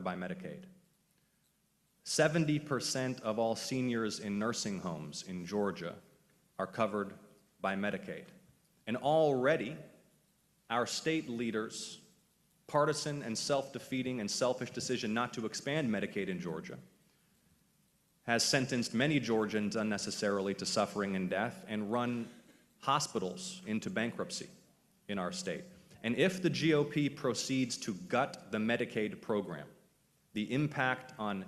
by Medicaid. 70% of all seniors in nursing homes in Georgia are covered by Medicaid. And already, our state leaders' partisan and self-defeating and selfish decision not to expand Medicaid in Georgia has sentenced many Georgians unnecessarily to suffering and death and run hospitals into bankruptcy in our state. And if the GOP proceeds to gut the Medicaid program, the impact on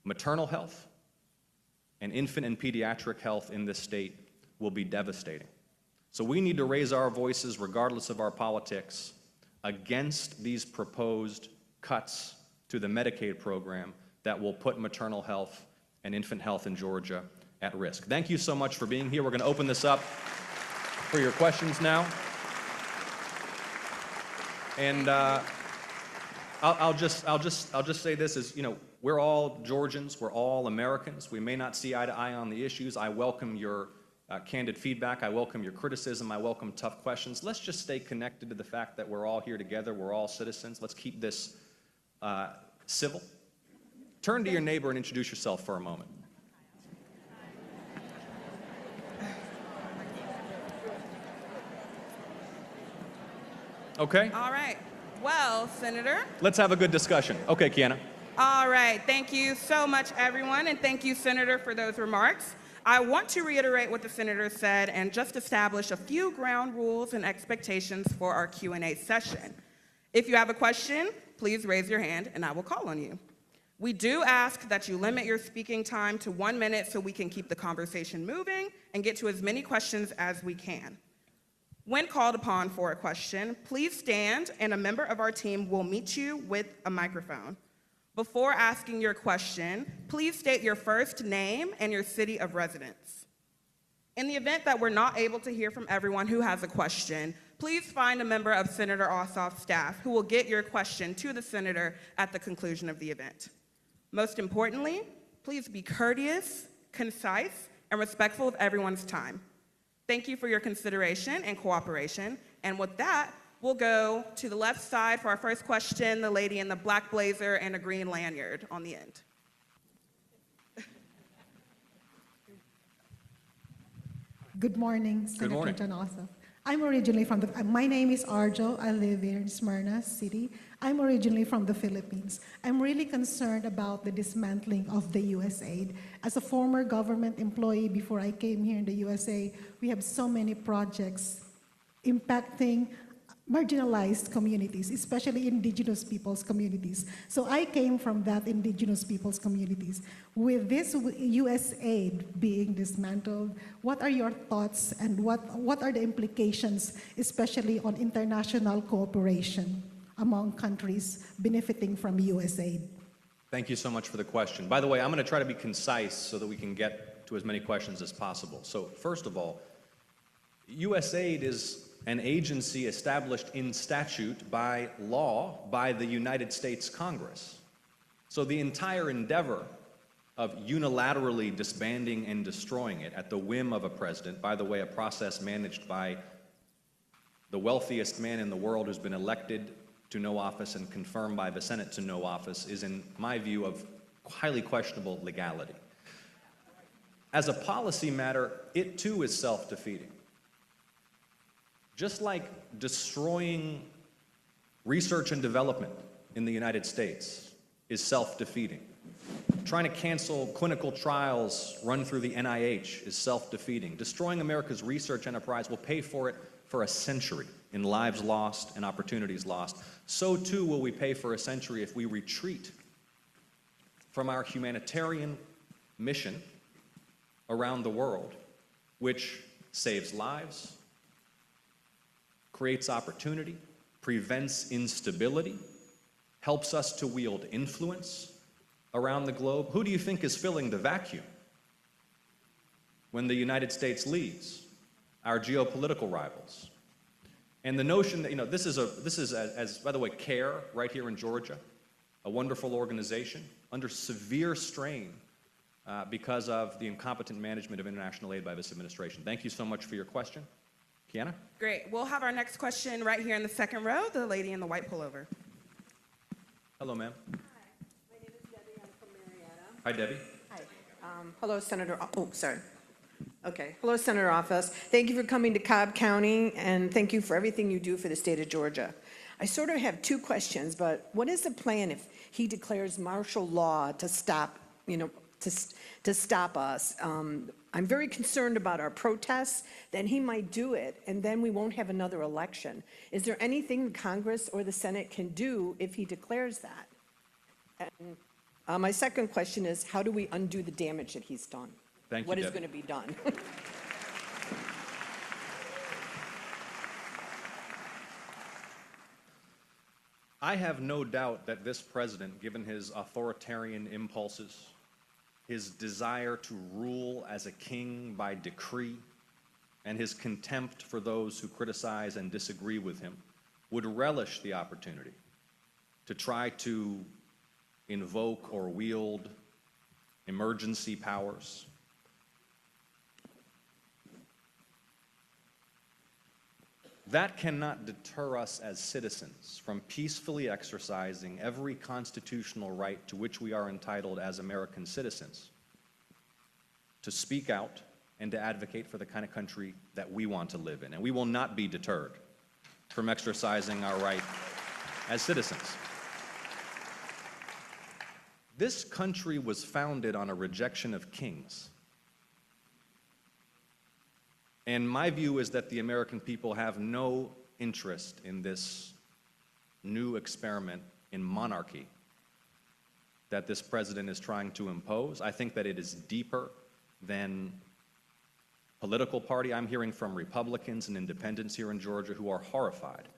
maternal health and infant and pediatric health in this state will be devastating. So we need to raise our voices, regardless of our politics, against these proposed cuts to the Medicaid program that will put maternal health and infant health in Georgia at risk. Thank you so much for being here. We're going to open this up for your questions now. And I'll just say this is, we're all Georgians, we're all Americans. We may not see eye to eye on the issues. I welcome your candid feedback. I welcome your criticism. I welcome tough questions. Let's just stay connected to the fact that we're all here together. We're all citizens. Let's keep this civil. Turn to your neighbor and introduce yourself for a moment. Okay? All right. Well, Senator. Let's have a good discussion. Okay, Kiana. All right. Thank you so much, everyone, and thank you, Senator, for those remarks. I want to reiterate what the Senator said and just establish a few ground rules and expectations for our Q&A session. If you have a question, please raise your hand and I will call on you. We do ask that you limit your speaking time to 1 minute so we can keep the conversation moving and get to as many questions as we can. When called upon for a question, please stand and a member of our team will meet you with a microphone. Before asking your question, please state your first name and your city of residence. In the event that we're not able to hear from everyone who has a question, please find a member of Senator Ossoff's staff who will get your question to the senator at the conclusion of the event. Most importantly, please be courteous, concise, and respectful of everyone's time. Thank you for your consideration and cooperation. And with that, we'll go to the left side for our first question, the lady in the black blazer and a green lanyard on the end. Good morning, Senator Good morning. Jon Ossoff. I'm originally from my name is Arjo. I live here in Smyrna City. I'm originally from the Philippines. I'm really concerned about the dismantling of the USAID. As a former government employee before I came here in the USA, we have so many projects impacting marginalized communities, especially indigenous people's communities. So I came from that indigenous people's communities. With this USAID being dismantled, what are your thoughts and what are the implications, especially on international cooperation among countries benefiting from USAID? Thank you so much for the question. By the way, I'm going to try to be concise so that we can get to as many questions as possible. So first of all, USAID is an agency established in statute by law by the United States Congress. So the entire endeavor of unilaterally disbanding and destroying it at the whim of a president, by the way, a process managed by the wealthiest man in the world who's been elected to no office and confirmed by the Senate to no office, is, in my view, of highly questionable legality. As a policy matter, it too is self-defeating. Just like destroying research and development in the United States is self-defeating, trying to cancel clinical trials run through the NIH is self-defeating. Destroying America's research enterprise will pay for it for a century in lives lost and opportunities lost. So too will we pay for a century if we retreat from our humanitarian mission around the world, which saves lives, creates opportunity, prevents instability, helps us to wield influence around the globe. Who do you think is filling the vacuum when the United States leaves? Our geopolitical rivals. And the notion that, this is as by the way, CARE right here in Georgia, a wonderful organization under severe strain because of the incompetent management of international aid by this administration. Thank you so much for your question. Kiana? Great. We'll have our next question right here in the second row, the lady in the white pullover. Hello, ma'am. My name is Debbie, I'm from Marietta. Hi, Debbie. Hi. Hello, Senator, oh, sorry. Okay, hello, Senator Ossoff. Thank you for coming to Cobb County, and thank you for everything you do for the state of Georgia. I sort of have two questions, but what is the plan if he declares martial law to stop, to stop us? I'm very concerned about our protests, then he might do it, and then we won't have another election. Is there anything Congress or the Senate can do if he declares that? And my second question is, how do we undo the damage that he's done? Thank you, What is Debbie. going to be done? I have no doubt that this president, given his authoritarian impulses, his desire to rule as a king by decree, and his contempt for those who criticize and disagree with him, would relish the opportunity to try to invoke or wield emergency powers. That cannot deter us as citizens from peacefully exercising every constitutional right to which we are entitled as American citizens to speak out and to advocate for the kind of country that we want to live in. And we will not be deterred from exercising our right as citizens. This country was founded on a rejection of kings. And my view is that the American people have no interest in this new experiment in monarchy that this president is trying to impose. I think that it is deeper than political party. I'm hearing from Republicans and independents here in Georgia who are horrified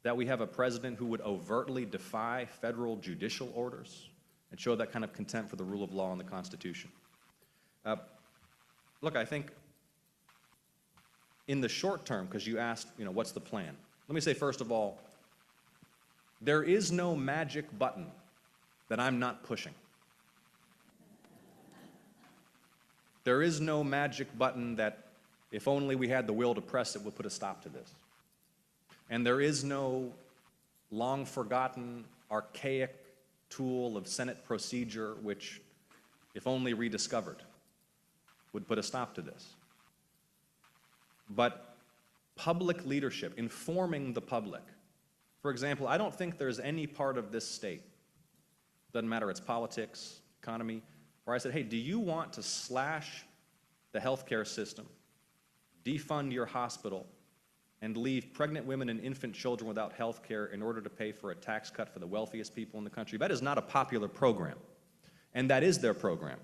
that we have a president who would overtly defy federal judicial orders and show that kind of contempt for the rule of law and the Constitution. Look, I think in the short term, because you asked, what's the plan? Let me say, first of all, there is no magic button that I'm not pushing. There is no magic button that, if only we had the will to press it, would put a stop to this. And there is no long-forgotten, archaic tool of Senate procedure which, if only rediscovered, would put a stop to this. But public leadership, informing the public. For example, I don't think there's any part of this state, doesn't matter its politics, economy, where I said, hey, do you want to slash the healthcare system, defund your hospital, and leave pregnant women and infant children without health care in order to pay for a tax cut for the wealthiest people in the country? That is not a popular program, and that is their program.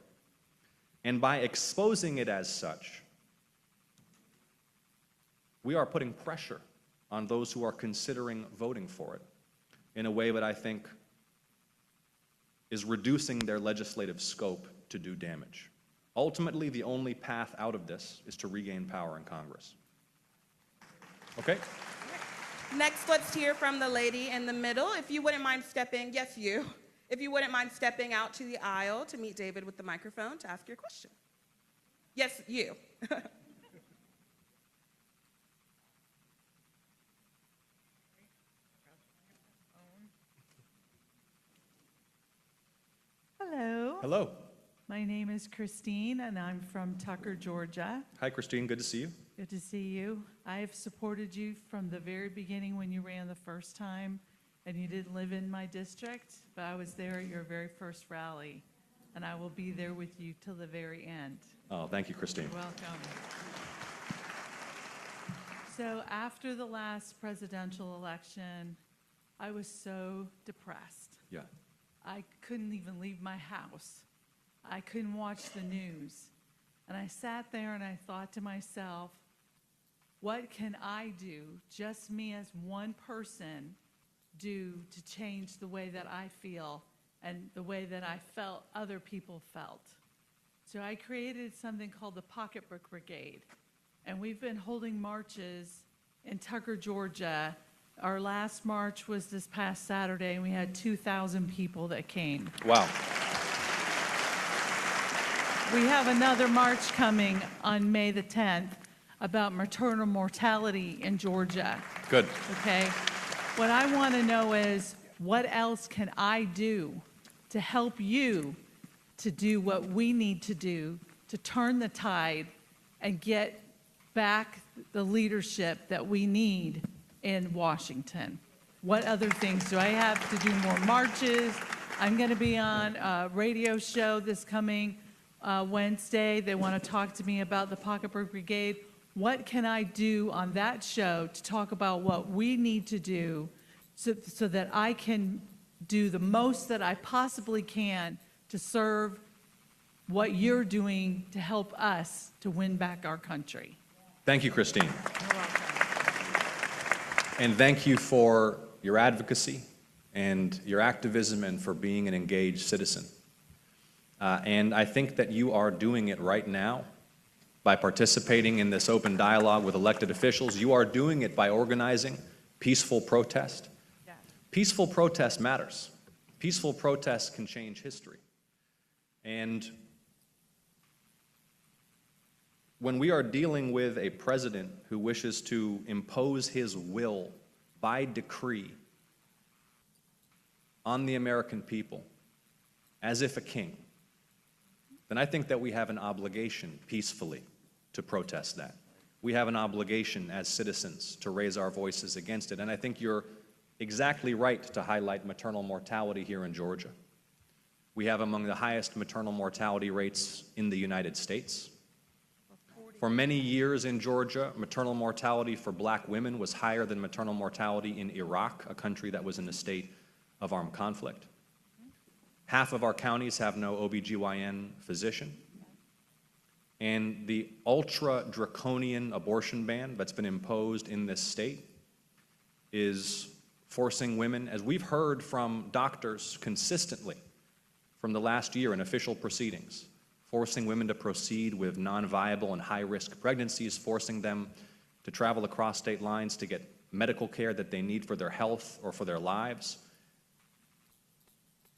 And by exposing it as such, we are putting pressure on those who are considering voting for it in a way that I think is reducing their legislative scope to do damage. Ultimately, the only path out of this is to regain power in Congress. Okay? Next, let's hear from the lady in the middle. If you wouldn't mind stepping, yes, you. If you wouldn't mind stepping out to the aisle to meet David with the microphone to ask your question. Yes, you. Hello. Hello. My name is Christine, and I'm from Tucker, Georgia. Hi, Christine. Good to see you. Good to see you. I have supported you from the very beginning when you ran the first time, and you didn't live in my district, but I was there at your very first rally, and I will be there with you till the very end. Oh, thank you, Christine. You're welcome. So after the last presidential election, I was so depressed. Yeah. I couldn't even leave my house. I couldn't watch the news. And I sat there and I thought to myself, what can I do, just me as one person, do to change the way that I feel and the way that I felt other people felt? So I created something called the Pocketbook Brigade. And we've been holding marches in Tucker, Georgia. Our last march was this past Saturday, and we had 2,000 people that came. Wow. We have another march coming on May the 10th about maternal mortality in Georgia, Good. okay? What I want to know is, what else can I do to help you to do what we need to do to turn the tide and get back the leadership that we need in Washington? What other things? Do I have to do more marches? I'm going to be on a radio show this coming Wednesday. They want to talk to me about the Pocketbook Brigade. What can I do on that show to talk about what we need to do so that I can do the most that I possibly can to serve what you're doing to help us to win back our country? Thank you, Christine. And thank you for your advocacy and your activism and for being an engaged citizen. And I think that you are doing it right now by participating in this open dialogue with elected officials. You are doing it by organizing peaceful protest. Yeah. Peaceful protest matters. Peaceful protest can change history. And when we are dealing with a president who wishes to impose his will by decree on the American people, as if a king, then I think that we have an obligation peacefully to protest that. We have an obligation as citizens to raise our voices against it. And I think you're exactly right to highlight maternal mortality here in Georgia. We have among the highest maternal mortality rates in the United States. For many years in Georgia, maternal mortality for black women was higher than maternal mortality in Iraq, a country that was in a state of armed conflict. Half of our counties have no OBGYN physician. And the ultra-draconian abortion ban that's been imposed in this state is forcing women, as we've heard from doctors consistently from the last year in official proceedings, forcing women to proceed with non-viable and high-risk pregnancies, forcing them to travel across state lines to get medical care that they need for their health or for their lives,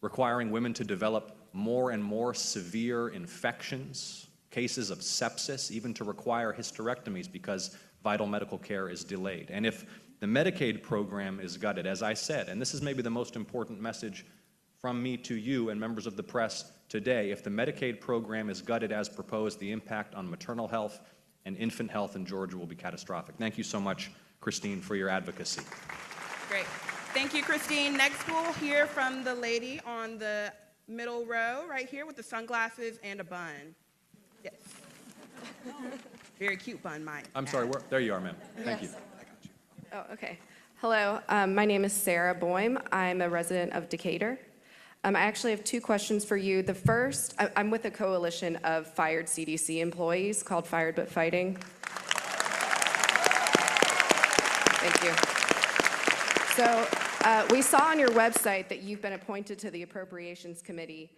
requiring women to develop more and more severe infections, cases of sepsis, even to require hysterectomies because vital medical care is delayed. And if the Medicaid program is gutted, as I said, and this is maybe the most important message from me to you and members of the press today, if the Medicaid program is gutted as proposed, the impact on maternal health and infant health in Georgia will be catastrophic. Thank you so much, Christine, for your advocacy. Great. Thank you, Christine. Next, we'll hear from the lady on the middle row right here with the sunglasses and a bun. Yes. Very cute bun, Mike. I'm sorry, there you are, ma'am. Thank you. Oh, okay. Hello, my name is Sarah Boehm. I'm a resident of Decatur. I actually have two questions for you. The first, I'm with a coalition of fired CDC employees called Fired But Fighting. Thank you. So we saw on your website that you've been appointed to the Appropriations Committee.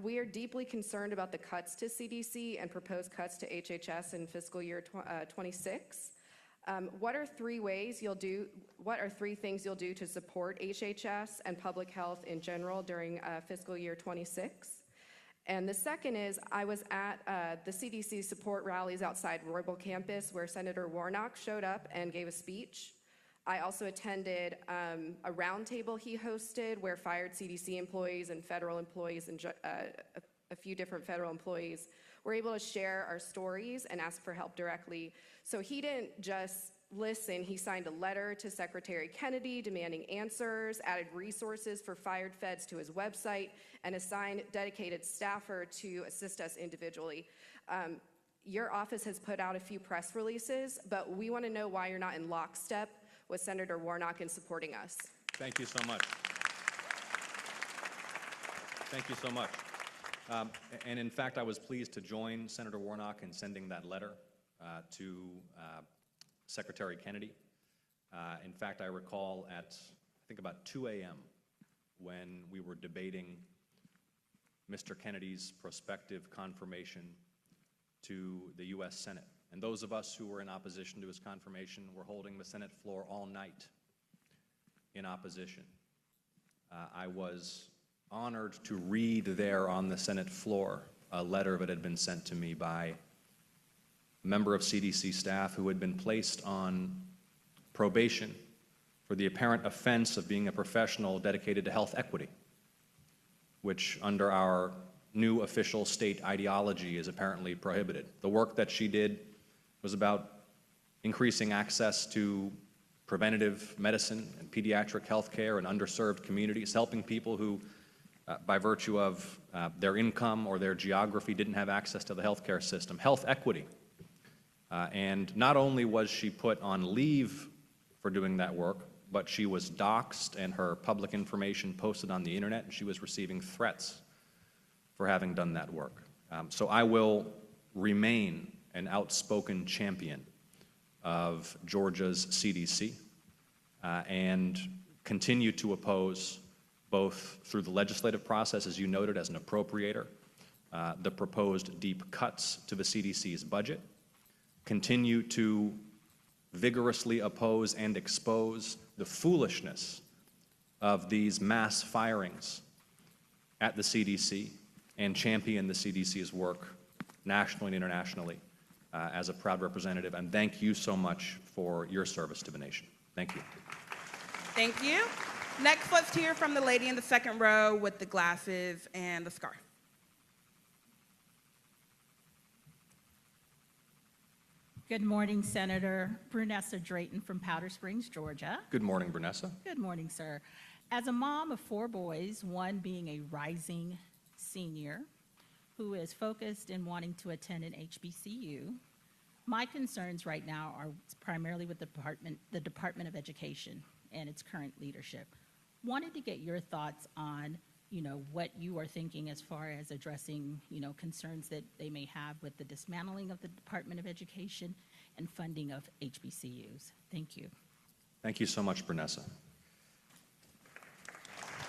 We are deeply concerned about the cuts to CDC and proposed cuts to HHS in fiscal year 26. What are three things you'll do to support HHS and public health in general during fiscal year 26? And the second is, I was at the CDC support rallies outside Roybal campus where Senator Warnock showed up and gave a speech. I also attended a roundtable he hosted where fired CDC employees and federal employees and a few different federal employees were able to share our stories and ask for help directly. So he didn't just listen, he signed a letter to Secretary Kennedy demanding answers, added resources for fired feds to his website, and assigned dedicated staffer to assist us individually. Your office has put out a few press releases, but we want to know why you're not in lockstep with Senator Warnock in supporting us. Thank you so much. Thank you so much. And in fact, I was pleased to join Senator Warnock in sending that letter to Secretary Kennedy. In fact, I recall at, I think about 2 a.m. when we were debating Mr. Kennedy's prospective confirmation to the U.S. Senate. And those of us who were in opposition to his confirmation were holding the Senate floor all night in opposition. I was honored to read there on the Senate floor a letter that had been sent to me by a member of CDC staff who had been placed on probation for the apparent offense of being a professional dedicated to health equity, which under our new official state ideology is apparently prohibited. The work that she did was about increasing access to preventative medicine and pediatric health care in underserved communities, helping people who, by virtue of their income or their geography, didn't have access to the healthcare system. Health equity. And not only was she put on leave for doing that work, but she was doxxed and her public information posted on the internet, and she was receiving threats for having done that work. So I will remain an outspoken champion of Georgia's CDC and continue to oppose, both through the legislative process, as you noted, as an appropriator, the proposed deep cuts to the CDC's budget, continue to vigorously oppose and expose the foolishness of these mass firings at the CDC, and champion the CDC's work nationally and internationally as a proud representative. And thank you so much for your service to the nation. Thank you. Thank you. Next, let's hear from the lady in the second row with the glasses and the scarf. Good morning, Senator. Brunessa Drayton from Powder Springs, Georgia. Good morning, Brunessa. Good morning, sir. As a mom of 4 boys, one being a rising senior who is focused in wanting to attend an HBCU, my concerns right now are primarily with the Department of Education and its current leadership. Wanted to get your thoughts on, what you are thinking as far as addressing, concerns that they may have with the dismantling of the Department of Education and funding of HBCUs. Thank you. Thank you so much, Brunessa.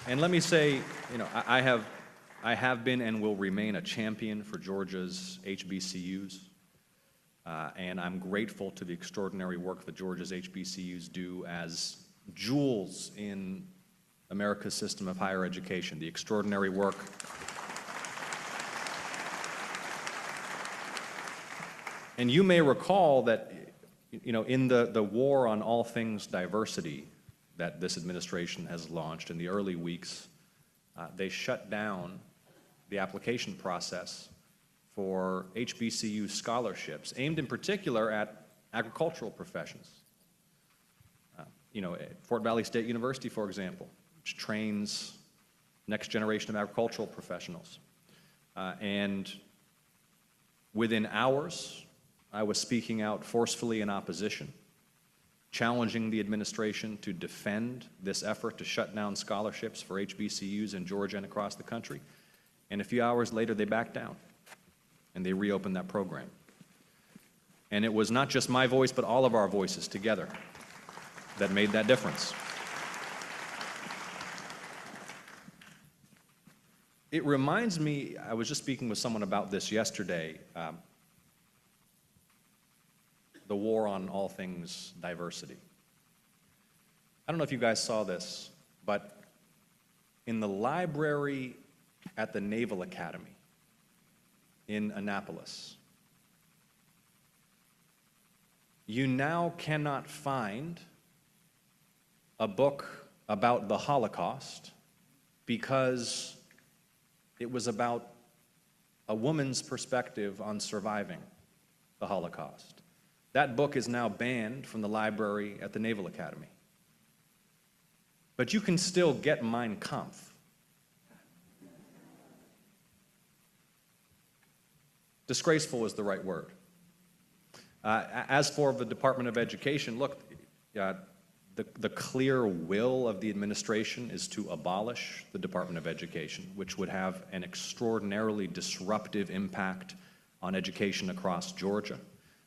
And let me say, I have been and will remain a champion for Georgia's HBCUs, and I'm grateful to the extraordinary work that Georgia's HBCUs do as jewels in America's system of higher education, the extraordinary work and you may recall that, in the war on all things diversity that this administration has launched in the early weeks, they shut down the application process for HBCU scholarships, aimed in particular at agricultural professions. At Fort Valley State University, for example, which trains next generation of agricultural professionals. And within hours, I was speaking out forcefully in opposition, challenging the administration to defend this effort to shut down scholarships for HBCUs in Georgia and across the country. And a few hours later, they backed down, and they reopened that program. And it was not just my voice, but all of our voices together that made that difference. It reminds me, I was just speaking with someone about this yesterday, the war on all things diversity. I don't know if you guys saw this, but in the library at the Naval Academy in Annapolis, you now cannot find a book about the Holocaust because it was about a woman's perspective on surviving the Holocaust. That book is now banned from the library at the Naval Academy. But you can still get Mein Kampf. Disgraceful is the right word. As for the Department of Education, look, the clear will of the administration is to abolish the Department of Education, which would have an extraordinarily disruptive impact on education across Georgia,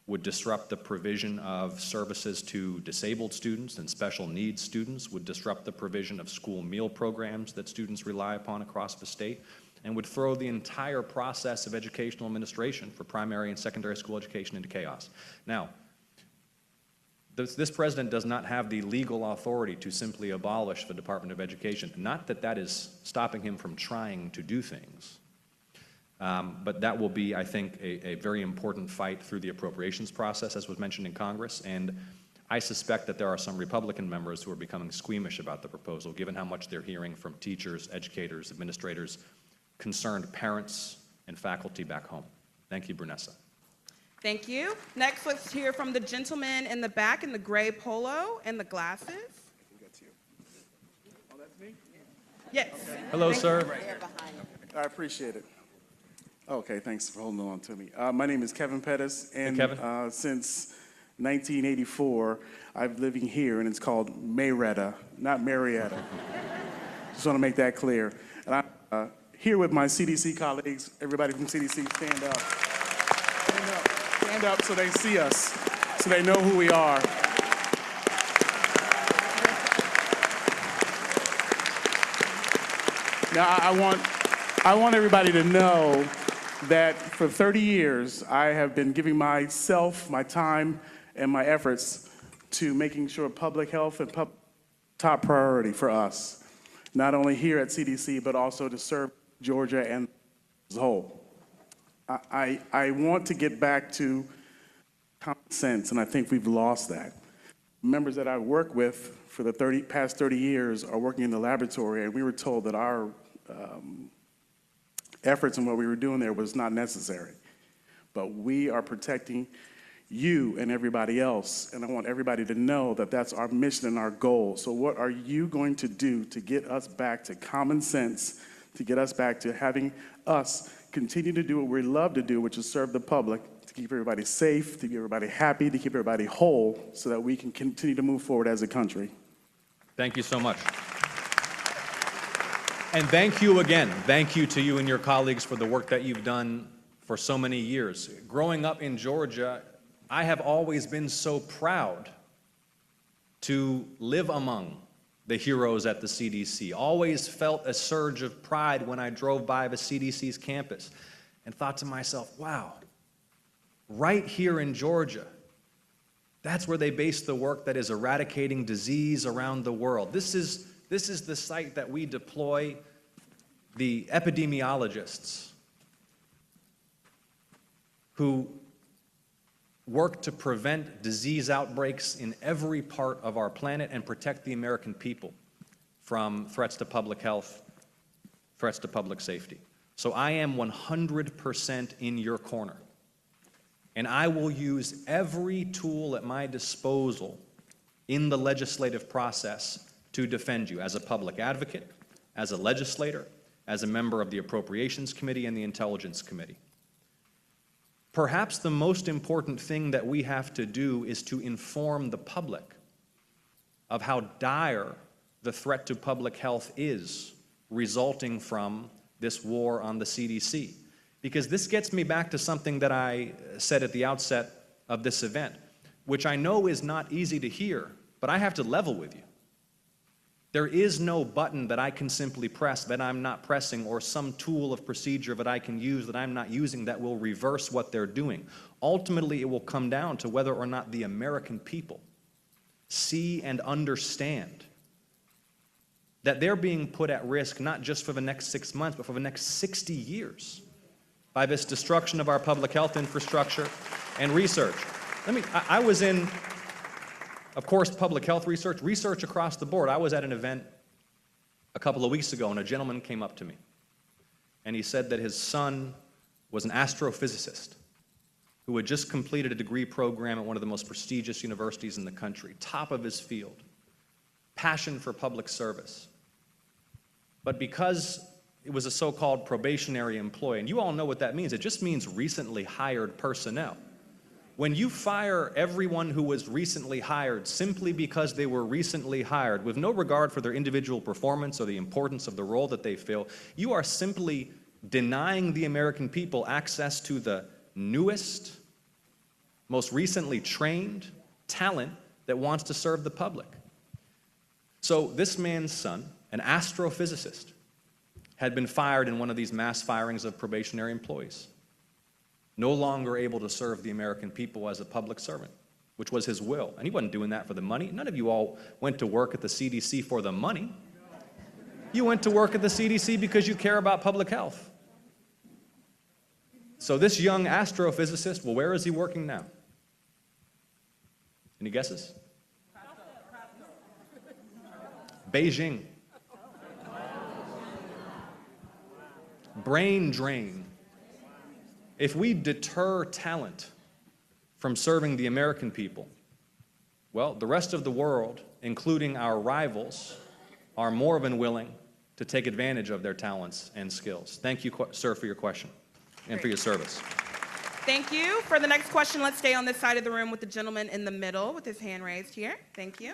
would disrupt the provision of services to disabled students and special needs students, would disrupt the provision of school meal programs that students rely upon across the state, and would throw the entire process of educational administration for primary and secondary school education into chaos. Now, this president does not have the legal authority to simply abolish the Department of Education. Not that that is stopping him from trying to do things, but that will be, I think, a very important fight through the appropriations process, as was mentioned in Congress. And I suspect that there are some Republican members who are becoming squeamish about the proposal, given how much they're hearing from teachers, educators, administrators, concerned parents, and faculty back home. Thank you, Brunessa. Thank you. Next, let's hear from the gentleman in the back in the gray polo and the glasses. Yes. Hello, sir. I appreciate it. Okay, thanks for holding on to me. My name is Kevin Pettis, and Kevin. Since 1984, I'm living here, and it's called Marietta, not Marietta. Just want to make that clear. And I'm here with my CDC colleagues. Everybody from CDC, stand up. Stand up. Stand up so they see us, so they know who we are. Now, I want everybody to know that for 30 years, I have been giving myself, my time, and my efforts to making sure public health and top priority for us, not only here at CDC, but also to serve Georgia and as a whole. I want to get back to common sense, and I think we've lost that. Members that I work with for the past 30 years are working in the laboratory, and we were told that our efforts and what we were doing there was not necessary. But we are protecting you and everybody else, and I want everybody to know that that's our mission and our goal. So what are you going to do to get us back to common sense, to get us back to having us continue to do what we love to do, which is serve the public, to keep everybody safe, to keep everybody happy, to keep everybody whole, so that we can continue to move forward as a country. Thank you so much. And thank you again. Thank you to you and your colleagues for the work that you've done for so many years. Growing up in Georgia, I have always been so proud to live among the heroes at the CDC. Always felt a surge of pride when I drove by the CDC's campus and thought to myself, wow, right here in Georgia, that's where they base the work that is eradicating disease around the world. This is the site that we deploy the epidemiologists who work to prevent disease outbreaks in every part of our planet and protect the American people from threats to public health, threats to public safety. So I am 100% in your corner. And I will use every tool at my disposal in the legislative process to defend you as a public advocate, as a legislator, as a member of the Appropriations Committee and the Intelligence Committee. Perhaps the most important thing that we have to do is to inform the public of how dire the threat to public health is resulting from this war on the CDC. Because this gets me back to something that I said at the outset of this event, which I know is not easy to hear, but I have to level with you. There is no button that I can simply press that I'm not pressing, or some tool of procedure that I can use that I'm not using that will reverse what they're doing. Ultimately, it will come down to whether or not the American people see and understand that they're being put at risk not just for the next 6 months, but for the next 60 years by this destruction of our public health infrastructure and research. I was in, of course, public health research across the board. I was at an event a couple of weeks ago, and a gentleman came up to me, and he said that his son was an astrophysicist who had just completed a degree program at one of the most prestigious universities in the country, top of his field, passion for public service. But because it was a so-called probationary employee, and you all know what that means. It just means recently hired personnel. When you fire everyone who was recently hired simply because they were recently hired, with no regard for their individual performance or the importance of the role that they fill, you are simply denying the American people access to the newest, most recently trained talent that wants to serve the public. So this man's son, an astrophysicist, had been fired in one of these mass firings of probationary employees, no longer able to serve the American people as a public servant, which was his will. And he wasn't doing that for the money. None of you all went to work at the CDC for the money. You went to work at the CDC because you care about public health. So this young astrophysicist, well, where is he working now? Any guesses? Beijing. Brain drain. If we deter talent from serving the American people, well, the rest of the world, including our rivals, are more than willing to take advantage of their talents and skills. Thank you, sir, for your question and for your service. Thank you. For the next question, let's stay on this side of the room with the gentleman in the middle with his hand raised here. Thank you.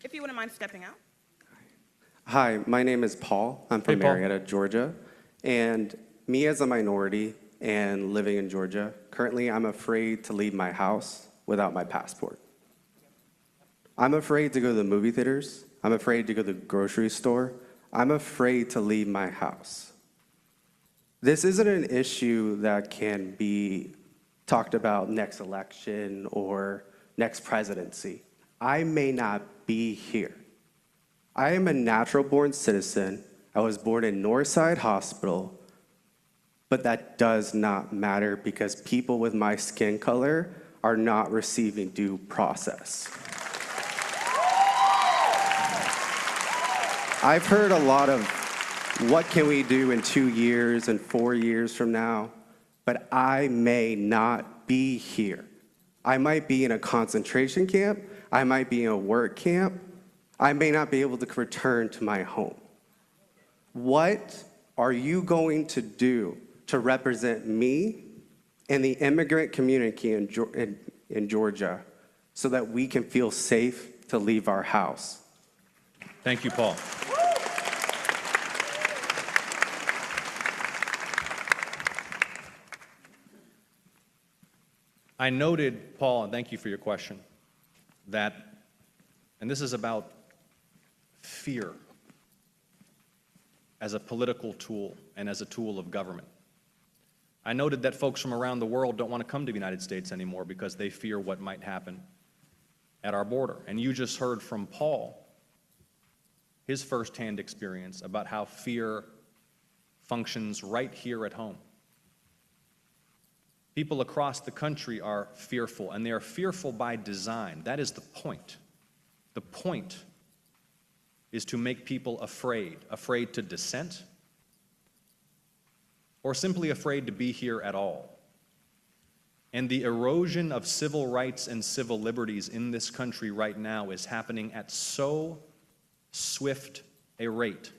If you wouldn't mind stepping out. Hi, my name is Paul. I'm from Hey, Paul. Marietta, Georgia. And me as a minority and living in Georgia, currently I'm afraid to leave my house without my passport. I'm afraid to go to the movie theaters. I'm afraid to go to the grocery store. I'm afraid to leave my house. This isn't an issue that can be talked about next election or next presidency. I may not be here. I am a natural-born citizen. I was born in Northside Hospital, but that does not matter because people with my skin color are not receiving due process. I've heard a lot of what can we do in 2 years and 4 years from now, but I may not be here. I might be in a concentration camp. I might be in a work camp. I may not be able to return to my home. What are you going to do to represent me and the immigrant community in Georgia so that we can feel safe to leave our house? Thank you, Paul. I noted, Paul, and thank you for your question, that, and this is about fear as a political tool and as a tool of government. I noted that folks from around the world don't want to come to the United States anymore because they fear what might happen at our border. And you just heard from Paul his firsthand experience about how fear functions right here at home. People across the country are fearful, and they are fearful by design. That is the point. The point is to make people afraid to dissent, or simply afraid to be here at all. And the erosion of civil rights and civil liberties in this country right now is happening at so swift a rate.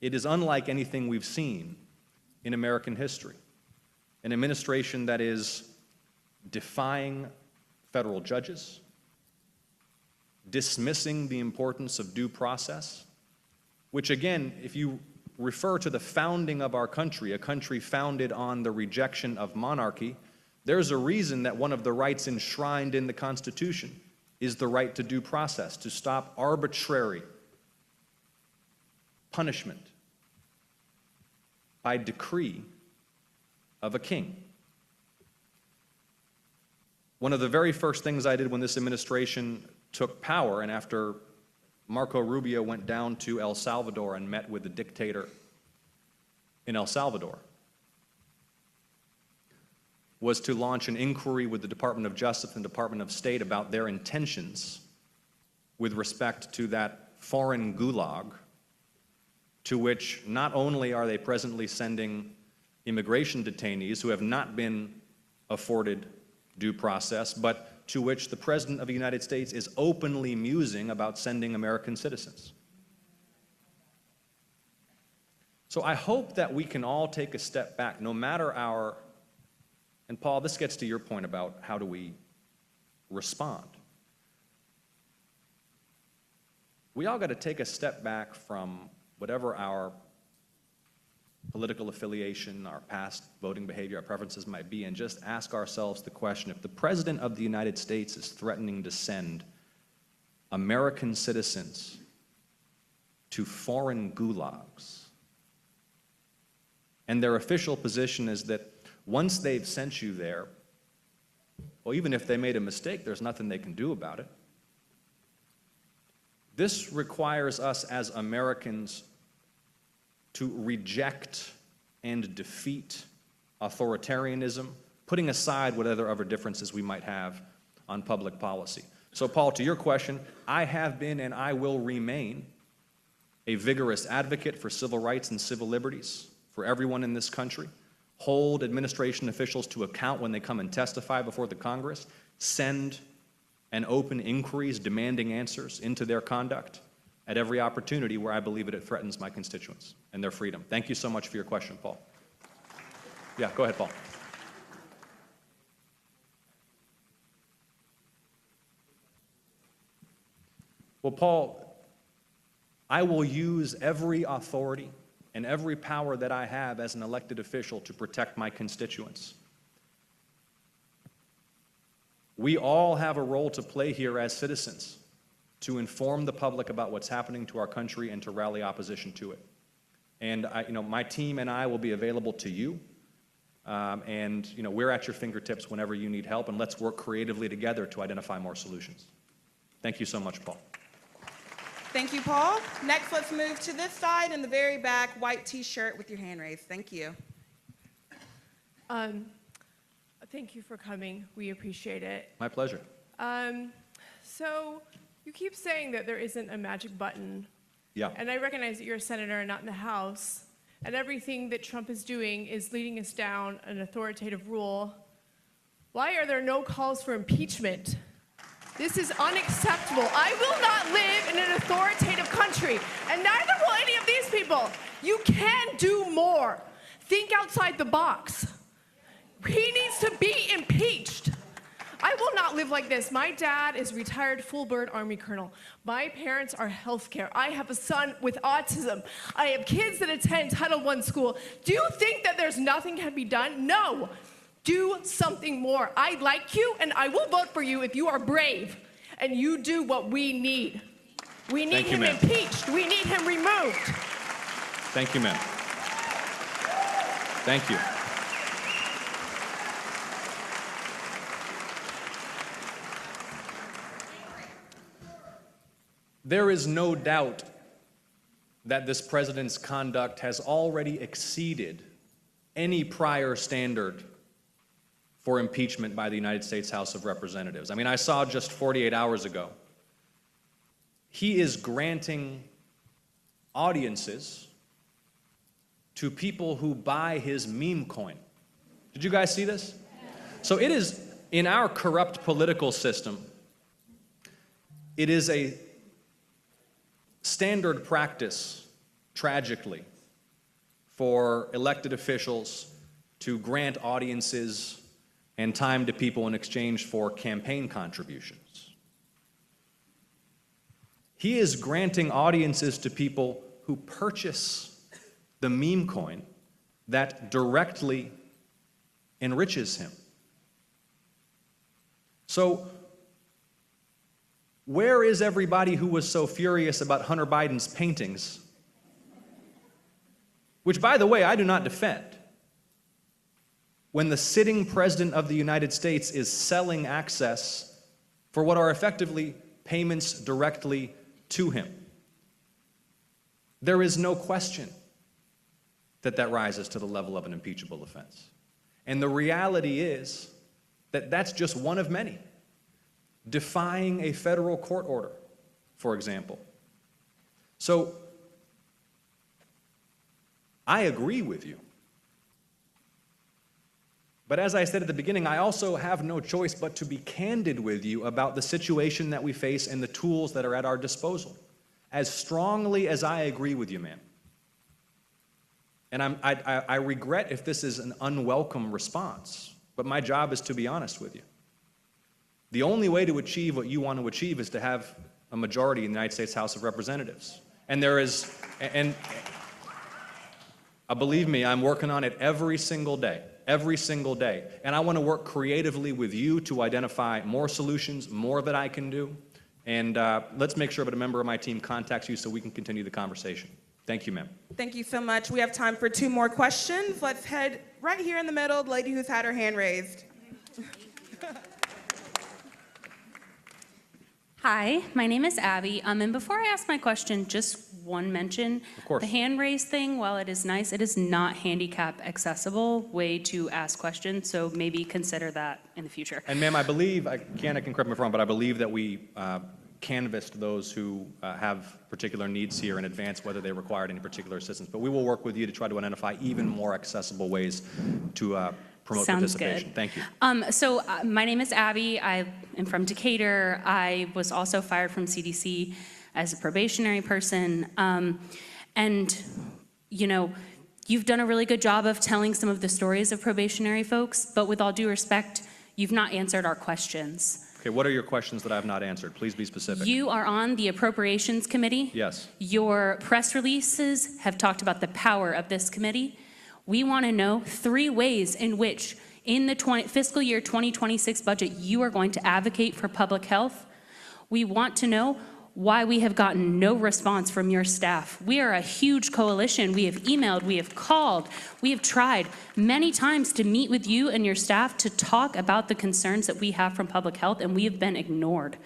It is unlike anything we've seen in American history. An administration that is defying federal judges, dismissing the importance of due process, which again, if you refer to the founding of our country, a country founded on the rejection of monarchy, there's a reason that one of the rights enshrined in the Constitution is the right to due process, to stop arbitrary punishment by decree of a king. One of the very first things I did when this administration took power, and after Marco Rubio went down to El Salvador and met with the dictator in El Salvador, was to launch an inquiry with the Department of Justice and Department of State about their intentions with respect to that foreign gulag to which not only are they presently sending immigration detainees who have not been afforded due process, but to which the President of the United States is openly musing about sending American citizens. So I hope that we can all take a step back, no matter our, and Paul, this gets to your point about how do we respond. We all got to take a step back from whatever our political affiliation, our past voting behavior, our preferences might be, and just ask ourselves the question, if the President of the United States is threatening to send American citizens to foreign gulags, and their official position is that once they've sent you there, well, even if they made a mistake, there's nothing they can do about it. This requires us as Americans to reject and defeat authoritarianism, putting aside whatever other differences we might have on public policy. So, Paul, to your question, I have been and I will remain a vigorous advocate for civil rights and civil liberties for everyone in this country, hold administration officials to account when they come and testify before the Congress, send and open inquiries demanding answers into their conduct at every opportunity where I believe it threatens my constituents and their freedom. Thank you so much for your question, Paul. Yeah, go ahead, Paul. Well, Paul, I will use every authority and every power that I have as an elected official to protect my constituents. We all have a role to play here as citizens to inform the public about what's happening to our country and to rally opposition to it. And my team and I will be available to you. And we're at your fingertips whenever you need help, and let's work creatively together to identify more solutions. Thank you so much, Paul. Thank you, Paul. Next, let's move to this side in the very back, white t-shirt with your hand raised. Thank you. Thank you for coming. We appreciate it. My pleasure. So you keep saying that there isn't a magic button. Yeah. And I recognize that you're a senator and not in the House. And everything that Trump is doing is leading us down an authoritative rule. Why are there no calls for impeachment? This is unacceptable. I will not live in an authoritative country, and neither will any of these people. You can do more. Think outside the box. He needs to be impeached. I will not live like this. My dad is retired full-bird Army colonel. My parents are healthcare. I have a son with autism. I have kids that attend Title I school. Do you think that there's nothing can be done? No. Do something more. I like you, and I will vote for you if you are brave and you do what we need. We need him impeached. We need him removed. Thank you, ma'am. Thank you. There is no doubt that this president's conduct has already exceeded any prior standard for impeachment by the United States House of Representatives. I mean, I saw just 48 hours ago, he is granting audiences to people who buy his meme coin. Did you guys see this? So it is, in our corrupt political system, it is a standard practice, tragically, for elected officials to grant audiences and time to people in exchange for campaign contributions. He is granting audiences to people who purchase the meme coin that directly enriches him. So, where is everybody who was so furious about Hunter Biden's paintings? Which, by the way, I do not defend. When the sitting president of the United States is selling access for what are effectively payments directly to him, there is no question that that rises to the level of an impeachable offense. And the reality is that that's just one of many. Defying a federal court order, for example. So, I agree with you. But as I said at the beginning, I also have no choice but to be candid with you about the situation that we face and the tools that are at our disposal. As strongly as I agree with you, ma'am. And I regret if this is an unwelcome response, but my job is to be honest with you. The only way to achieve what you want to achieve is to have a majority in the United States House of Representatives. And there is, and believe me, I'm working on it every single day. Every single day. And I want to work creatively with you to identify more solutions, more that I can do. And let's make sure that a member of my team contacts you so we can continue the conversation. Thank you, ma'am. Thank you so much. We have time for 2 more questions. Let's head right here in the middle, the lady who's had her hand raised. Hi, my name is Abby. And before I ask my question, just one mention. Of course. The hand raise thing, while it is nice, it is not handicap accessible way to ask questions, so maybe consider that in the future. And ma'am, I believe, I can correct me if I'm wrong, but I believe that we canvassed those who have particular needs here in advance, whether they required any particular assistance. But we will work with you to try to identify even more accessible ways to promote Sounds participation. good. Thank you. My name is Abby. I am from Decatur. I was also fired from CDC as a probationary person. And, you know, you've done a really good job of telling some of the stories of probationary folks, but with all due respect, you've not answered our questions. Okay, what are your questions that I have not answered? Please be specific. You are on the Appropriations Committee. Yes. Your press releases have talked about the power of this committee. We want to know 3 ways in which, in the fiscal year 2026 budget, you are going to advocate for public health. We want to know why we have gotten no response from your staff. We are a huge coalition. We have emailed, we have called, we have tried many times to meet with you and your staff to talk about the concerns that we have from public health, and we have been ignored.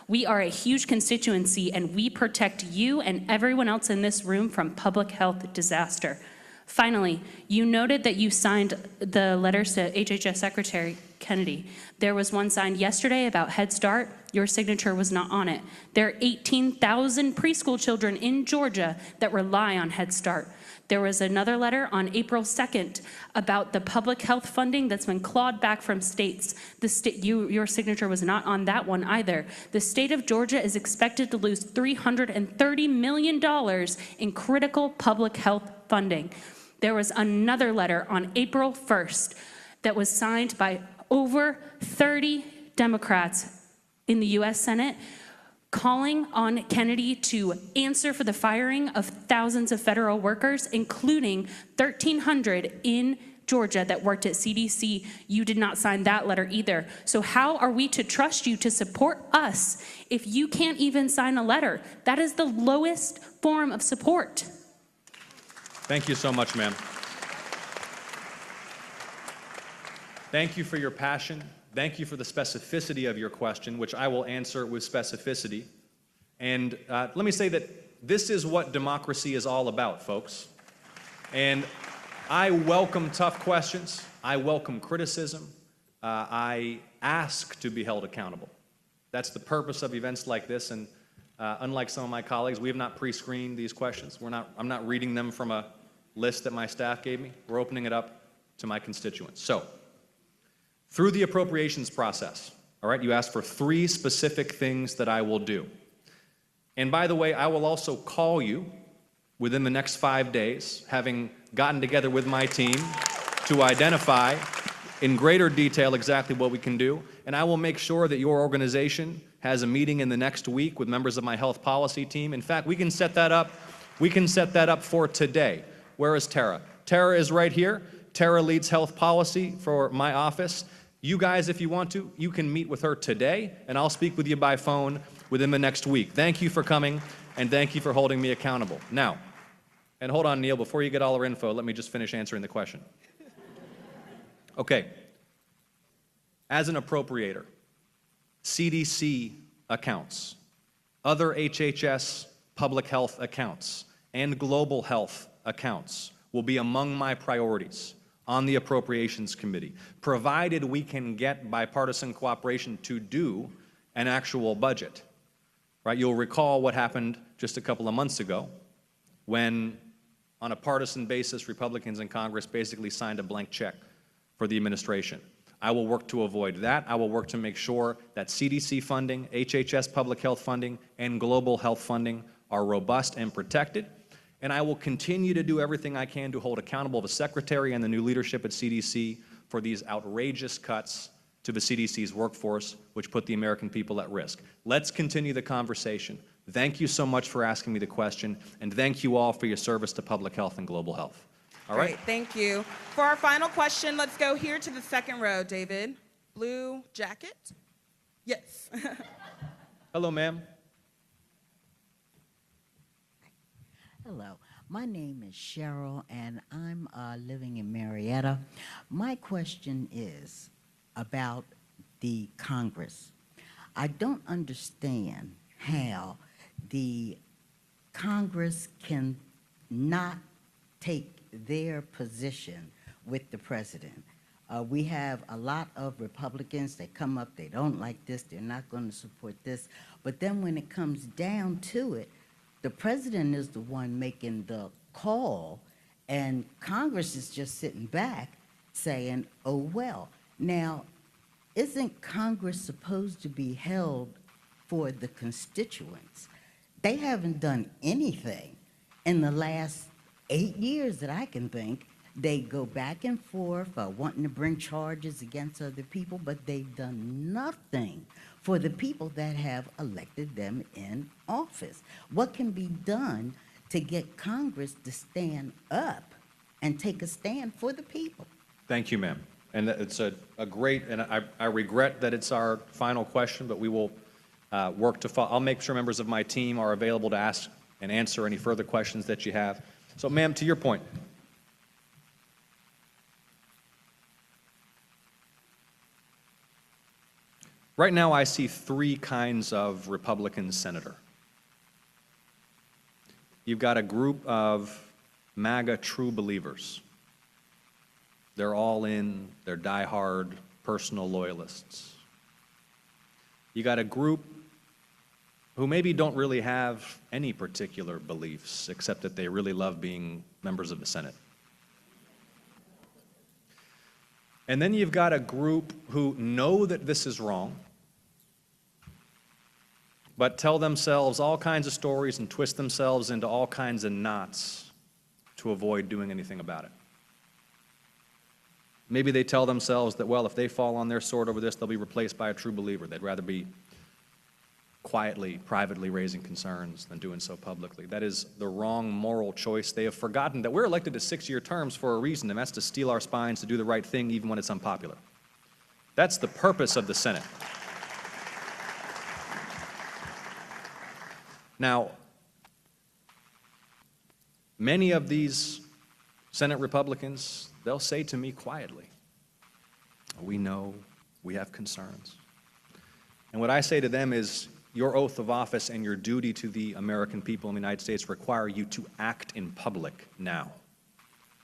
We are a huge constituency, and we protect you and everyone else in this room from public health disaster. Finally, you noted that you signed the letters to HHS Secretary Kennedy. There was one signed yesterday about Head Start. Your signature was not on it. There are 18,000 preschool children in Georgia that rely on Head Start. There was another letter on April 2nd about the public health funding that's been clawed back from states. Your signature was not on that one either. The state of Georgia is expected to lose $330 million in critical public health funding. There was another letter on April 1st that was signed by over 30 Democrats in the US Senate calling on Kennedy to answer for the firing of thousands of federal workers, including 1,300 in Georgia that worked at CDC. You did not sign that letter either. So how are we to trust you to support us if you can't even sign a letter? That is the lowest form of support. Thank you so much, ma'am. Thank you for your passion. Thank you for the specificity of your question, which I will answer with specificity. And let me say that this is what democracy is all about, folks. And I welcome tough questions. I welcome criticism. I ask to be held accountable. That's the purpose of events like this. And unlike some of my colleagues, we have not pre-screened these questions. I'm not reading them from a list that my staff gave me. We're opening it up to my constituents. So, through the appropriations process, all right, you asked for 3 specific things that I will do. And by the way, I will also call you within the next 5 days, having gotten together with my team to identify in greater detail exactly what we can do. And I will make sure that your organization has a meeting in the next week with members of my health policy team. In fact, we can set that up. We can set that up for today. Where is Tara? Tara is right here. Tara leads health policy for my office. You guys, if you want to, you can meet with her today, and I'll speak with you by phone within the next week. Thank you for coming, and thank you for holding me accountable. Now, and hold on, Neil, before you get all our info, let me just finish answering the question. Okay. As an appropriator, CDC accounts, other HHS public health accounts, and global health accounts will be among my priorities on the Appropriations Committee, provided we can get bipartisan cooperation to do an actual budget. Right? You'll recall what happened just a couple of months ago when, on a partisan basis, Republicans in Congress basically signed a blank check for the administration. I will work to avoid that. I will work to make sure that CDC funding, HHS public health funding, and global health funding are robust and protected. And I will continue to do everything I can to hold accountable the Secretary and the new leadership at CDC for these outrageous cuts to the CDC's workforce, which put the American people at risk. Let's continue the conversation. Thank you so much for asking me the question, and thank you all for your service to public health and global health. All right? Great, thank you. For our final question, let's go here to the second row, David. Blue jacket? Yes. Hello, ma'am. Hello, my name is Cheryl, and I'm living in Marietta. My question is about the Congress. I don't understand how the Congress can not take their position with the president. We have a lot of Republicans that come up, they don't like this, they're not going to support this. But then when it comes down to it, the president is the one making the call, and Congress is just sitting back saying, oh, well. Now, isn't Congress supposed to be held for the constituents? They haven't done anything in the last 8 years that I can think. They go back and forth wanting to bring charges against other people, but they've done nothing for the people that have elected them in office. What can be done to get Congress to stand up and take a stand for the people? Thank you, ma'am. And it's a great, and I regret that it's our final question, but we will work to follow. I'll make sure members of my team are available to ask and answer any further questions that you have. So, ma'am, to your point, right now I see three kinds of Republican senator. You've got a group of MAGA true believers. They're all in, they're diehard personal loyalists. You got a group who maybe don't really have any particular beliefs except that they really love being members of the Senate. And then you've got a group who know that this is wrong, but tell themselves all kinds of stories and twist themselves into all kinds of knots to avoid doing anything about it. Maybe they tell themselves that, well, if they fall on their sword over this, they'll be replaced by a true believer. They'd rather be quietly, privately raising concerns than doing so publicly. That is the wrong moral choice. They have forgotten that we're elected to 6-year terms for a reason, and that's to steel our spines to do the right thing even when it's unpopular. That's the purpose of the Senate. Now, many of these Senate Republicans, they'll say to me quietly, we know, we have concerns. And what I say to them is, your oath of office and your duty to the American people in the United States require you to act in public now.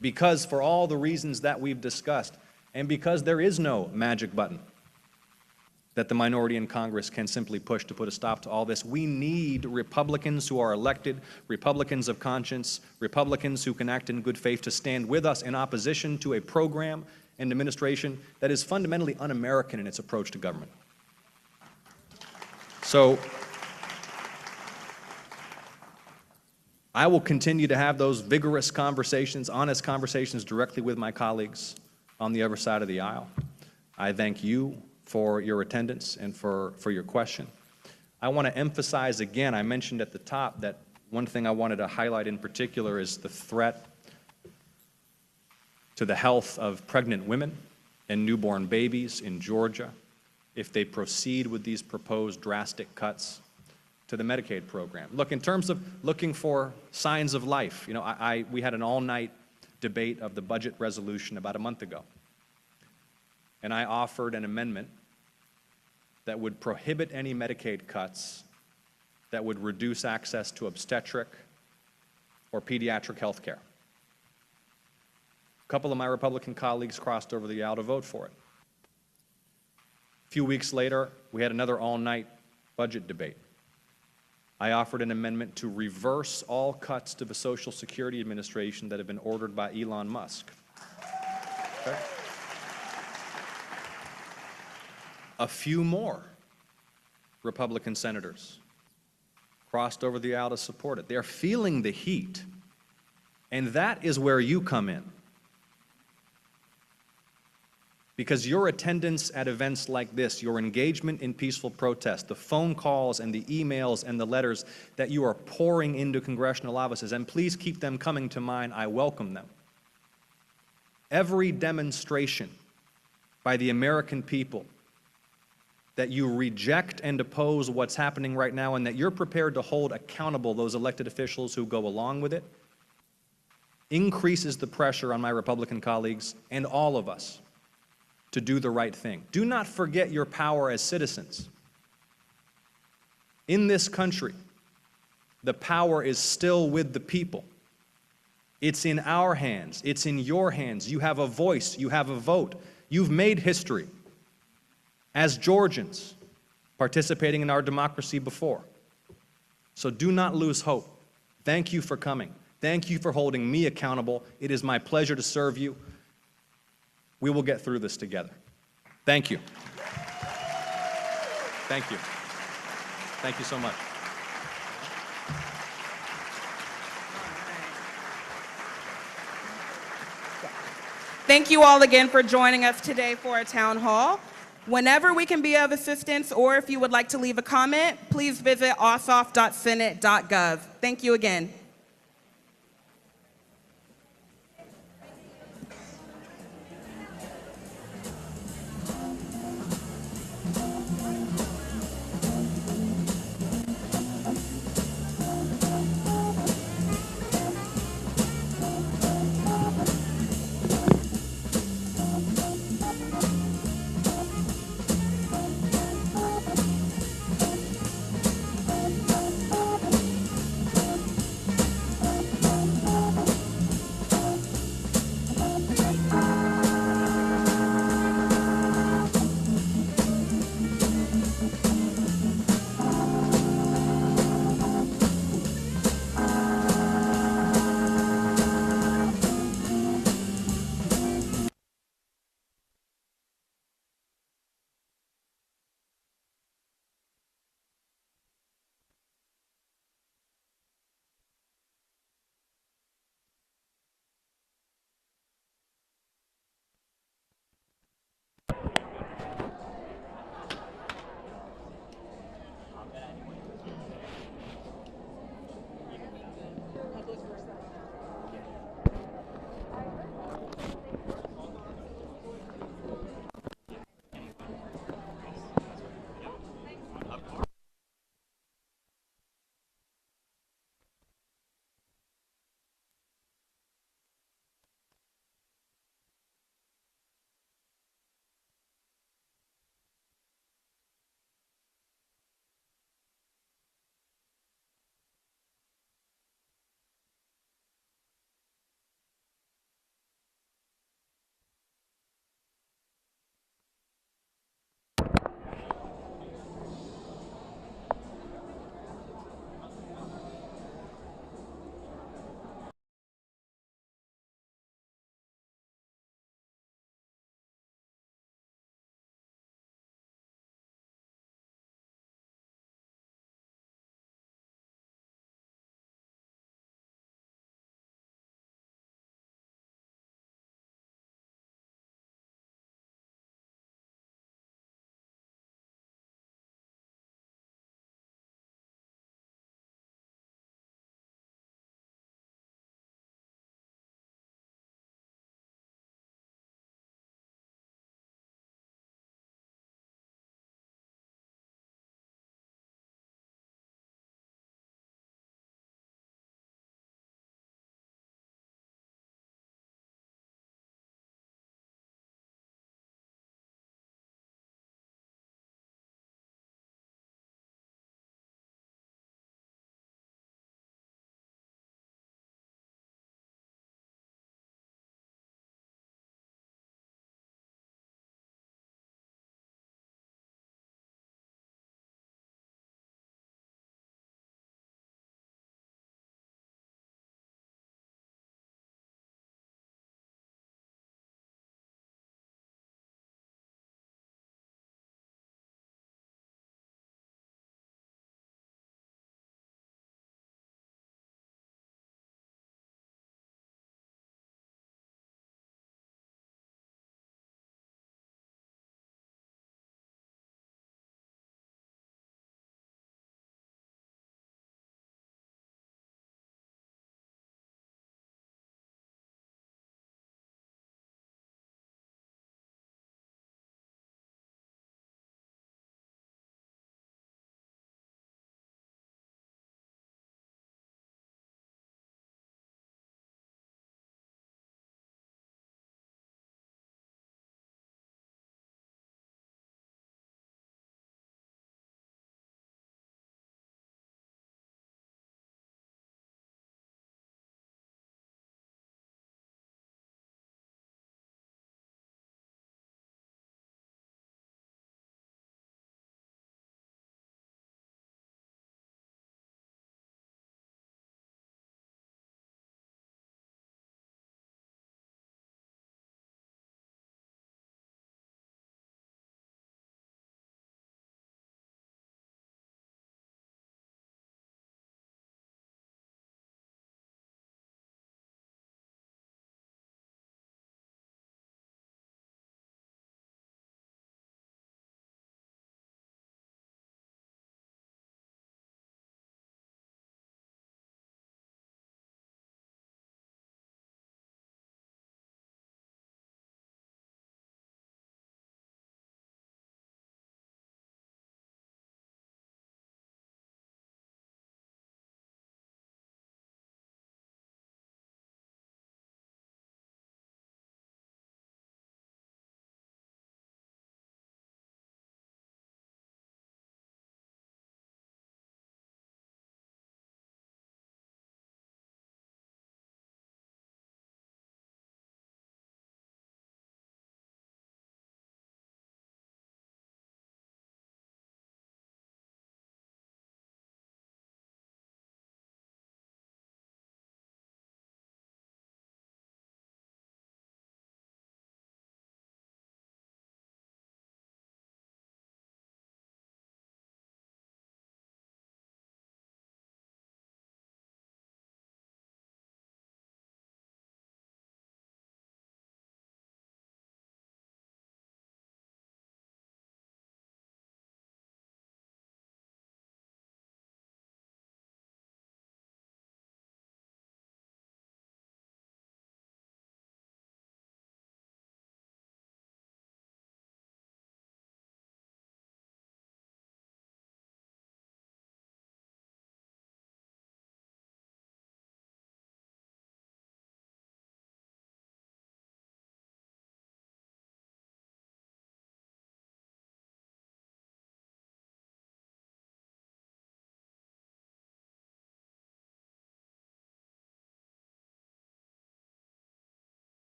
Because for all the reasons that we've discussed, and because there is no magic button that the minority in Congress can simply push to put a stop to all this, we need Republicans who are elected, Republicans of conscience, Republicans who can act in good faith to stand with us in opposition to a program and administration that is fundamentally un-American in its approach to government. So I will continue to have those vigorous conversations, honest conversations directly with my colleagues on the other side of the aisle. I thank you for your attendance and for your question. I want to emphasize again, I mentioned at the top that one thing I wanted to highlight in particular is the threat to the health of pregnant women and newborn babies in Georgia if they proceed with these proposed drastic cuts to the Medicaid program. Look, in terms of looking for signs of life, you know, we had an all-night debate of the budget resolution about a month ago. And I offered an amendment that would prohibit any Medicaid cuts that would reduce access to obstetric or pediatric health care. A couple of my Republican colleagues crossed over the aisle to vote for it. A few weeks later, we had another all-night budget debate. I offered an amendment to reverse all cuts to the Social Security Administration that have been ordered by Elon Musk. Okay? A few more Republican senators crossed over the aisle to support it. They're feeling the heat, and that is where you come in. Because your attendance at events like this, your engagement in peaceful protest, the phone calls and the emails and the letters that you are pouring into congressional offices, and please keep them coming to mind, I welcome them. Every demonstration by the American people that you reject and oppose what's happening right now and that you're prepared to hold accountable those elected officials who go along with it, increases the pressure on my Republican colleagues and all of us to do the right thing. Do not forget your power as citizens. In this country, the power is still with the people. It's in our hands. It's in your hands. You have a voice. You have a vote. You've made history as Georgians participating in our democracy before. So do not lose hope. Thank you for coming. Thank you for holding me accountable. It is my pleasure to serve you. We will get through this together. Thank you. Thank you. Thank you so much. Thank you all again for joining us today for a town hall. Whenever we can be of assistance, or if you would like to leave a comment, please visit ossoff.senate.gov. Thank you again.